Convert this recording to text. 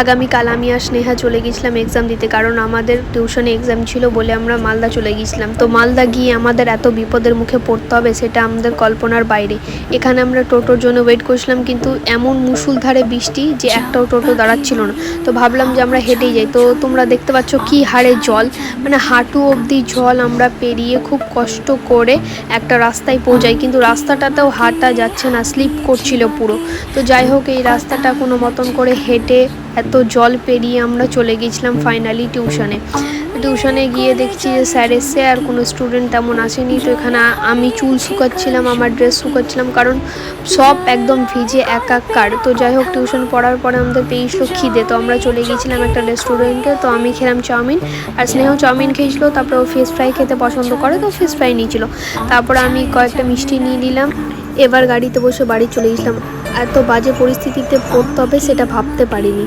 আগামীকাল আমি আর স্নেহা চলে গেছিলাম এক্সাম দিতে, কারণ আমাদের টিউশনে এক্সাম ছিল বলে আমরা মালদা চলে গেছিলাম। তো মালদা গিয়ে আমাদের এত বিপদের মুখে পড়তে হবে সেটা আমাদের কল্পনার বাইরে। এখানে আমরা টোটোর জন্য ওয়েট করছিলাম, কিন্তু এমন মুষলধারে বৃষ্টি যে একটাও টোটো দাঁড়াচ্ছিল না। তো ভাবলাম যে আমরা হেঁটেই যাই। তো তোমরা দেখতে পাচ্ছ কি হারে জল, মানে হাঁটু অবধি জল। আমরা পেরিয়ে খুব কষ্ট করে একটা রাস্তায় পৌঁছাই, কিন্তু রাস্তাটাতেও হাঁটা যাচ্ছে না, স্লিপ করছিল পুরো। তো যাই হোক, এই রাস্তাটা কোনো মতন করে হেঁটে এত জল পেরিয়ে আমরা চলে গেছিলাম ফাইনালি টিউশনে গিয়ে দেখছি যে স্যার এসছে, আর কোনো স্টুডেন্ট তেমন আসেনি। তো এখানে আমি চুল শুকাচ্ছিলাম, আমার ড্রেস শুকাচ্ছিলাম, কারণ সব একদম ভিজে একাকার। তো যাই হোক, টিউশন পড়ার পরে আমাদের পেয়েছিল খিদে, তো আমরা চলে গেছিলাম একটা রেস্টুরেন্টে। তো আমি খেলাম চাউমিন, আর স্নেহও চাউমিন খেয়েছিলো। তারপরে ও ফিশ ফ্রাই খেতে পছন্দ করে, তো ফিশ ফ্রাই নিয়েছিল। তারপরে আমি কয়েকটা মিষ্টি নিয়ে নিলাম। এবার গাড়িতে বসে বাড়ি চলে গেছিলাম। এত বাজে পরিস্থিতিতে পড়তে হবে সেটা ভাবতে পারিনি।